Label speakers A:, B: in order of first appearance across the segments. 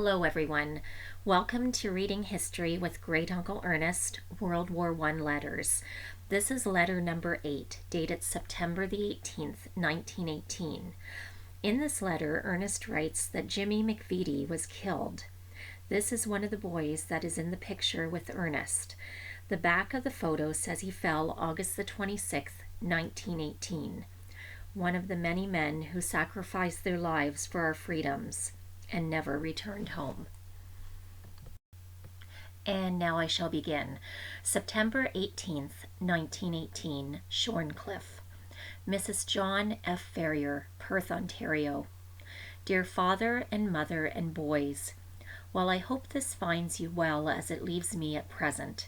A: Hello everyone. Welcome to Reading History with Great Uncle Ernest, World War I Letters. This is letter number 8, dated September the 18th, 1918. In this letter, Ernest writes that Jimmy McVeety was killed. This is one of the boys that is in the picture with Ernest. The back of the photo says he fell August the 26th, 1918. One of the many men who sacrificed their lives for our freedoms and never returned home. And now I shall begin. September 18th, 1918, Shorncliffe. Mrs. John F. Ferrier, Perth, Ontario. Dear Father and Mother and Boys, while I hope this finds you well as it leaves me at present,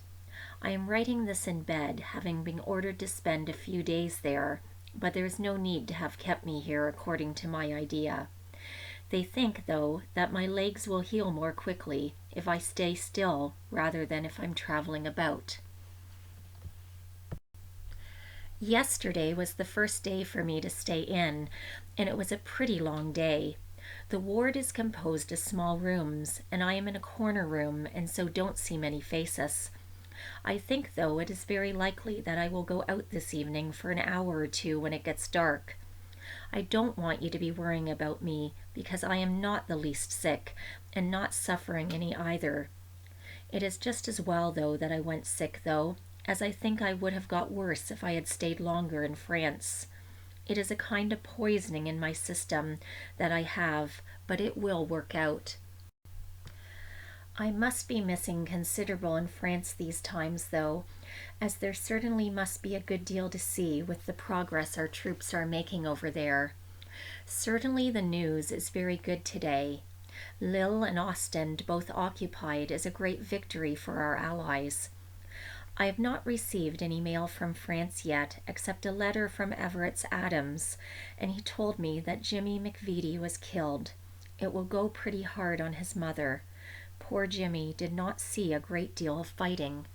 A: I am writing this in bed, having been ordered to spend a few days there, but there is no need to have kept me here according to my idea. They think, though, that my legs will heal more quickly if I stay still rather than if I'm traveling about. Yesterday was the first day for me to stay in, and it was a pretty long day. The ward is composed of small rooms, and I am in a corner room and so don't see many faces. I think, though, it is very likely that I will go out this evening for an hour or two when it gets dark. I don't want you to be worrying about me because I am not the least sick and not suffering any either. It is just as well, though, that I went sick, though, as I think I would have got worse if I had stayed longer in France. It is a kind of poisoning in my system that I have, but it will work out. I must be missing considerable in France these times, though, as there certainly must be a good deal to see with the progress our troops are making over there. Certainly the news is very good today. Lille and Ostend both occupied is a great victory for our allies. I have not received any mail from France yet, except a letter from Everett's Adams, and he told me that Jimmy McVeety was killed. It will go pretty hard on his mother. Poor Jimmy did not see a great deal of fighting.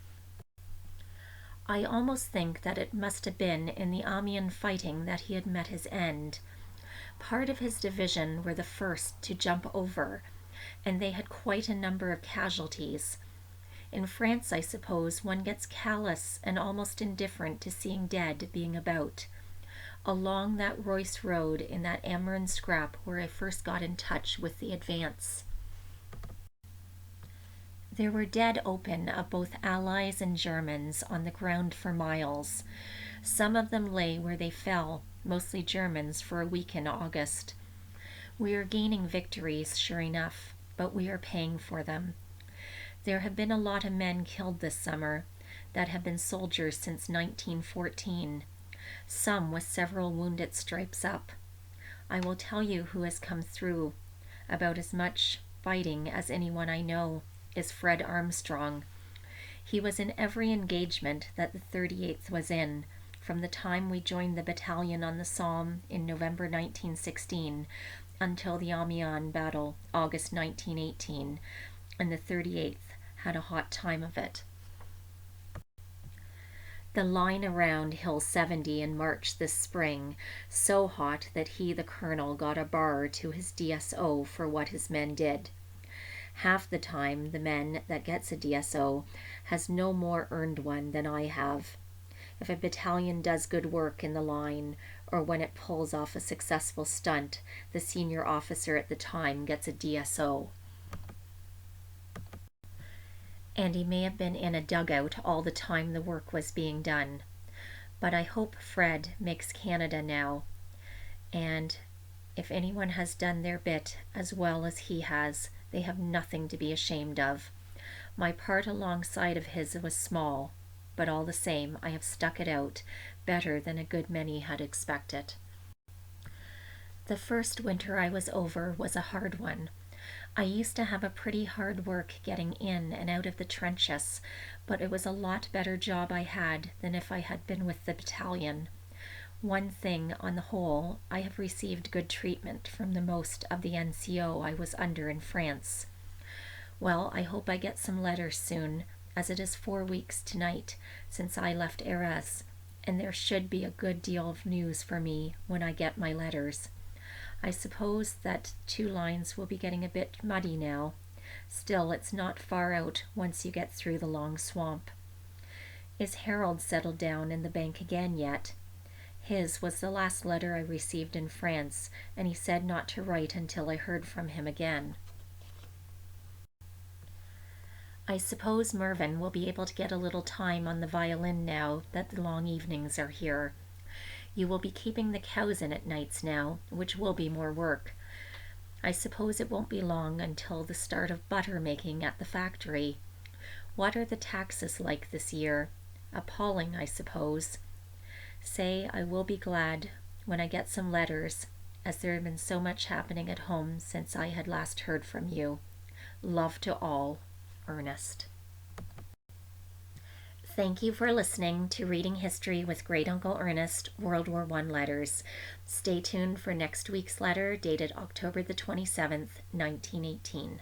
A: I almost think that it must have been in the Amiens fighting that he had met his end. Part of his division were the first to jump over, and they had quite a number of casualties. In France, I suppose, one gets callous and almost indifferent to seeing dead being about. Along that Royce Road in that Amiens scrap where I first got in touch with the advance. There were dead open of both Allies and Germans on the ground for miles. Some of them lay where they fell, mostly Germans, for a week in August. We are gaining victories, sure enough, but we are paying for them. There have been a lot of men killed this summer that have been soldiers since 1914, some with several wounded stripes up. I will tell you who has come through. About as much fighting as anyone I know is Fred Armstrong. He was in every engagement that the 38th was in, from the time we joined the battalion on the Somme in November 1916 until the Amiens battle, August 1918, and the 38th had a hot time of it. The line around Hill 70 in March this spring, so hot that he, the colonel, got a bar to his DSO for what his men did. Half the time the men that gets a DSO has no more earned one than I have. If a battalion does good work in the line, or when it pulls off a successful stunt, the senior officer at the time gets a DSO. And he may have been in a dugout all the time the work was being done. But I hope Fred makes Canada now, and if anyone has done their bit as well as he has, they have nothing to be ashamed of. My part alongside of his was small, but all the same I have stuck it out better than a good many had expected. The first winter I was over was a hard one. I used to have a pretty hard work getting in and out of the trenches, but it was a lot better job I had than if I had been with the battalion. One thing, on the whole, I have received good treatment from the most of the NCO I was under in France. Well, I hope I get some letters soon, as it is 4 weeks tonight since I left Arras, and there should be a good deal of news for me when I get my letters. I suppose that 2 lines will be getting a bit muddy now, Still, it's not far out once you get through the long swamp. Is Harold settled down in the bank again yet? His was the last letter I received in France, and he said not to write until I heard from him again. I suppose Mervyn will be able to get a little time on the violin now that the long evenings are here. You will be keeping the cows in at nights now, which will be more work. I suppose it won't be long until the start of butter making at the factory. What are the taxes like this year? Appalling, I suppose. Say I will be glad when I get some letters, as there has been so much happening at home since I had last heard from you. Love to all, Ernest. Thank you for listening to Reading History with Great Uncle Ernest, World War I Letters. Stay tuned for next week's letter dated October the 27th, 1918.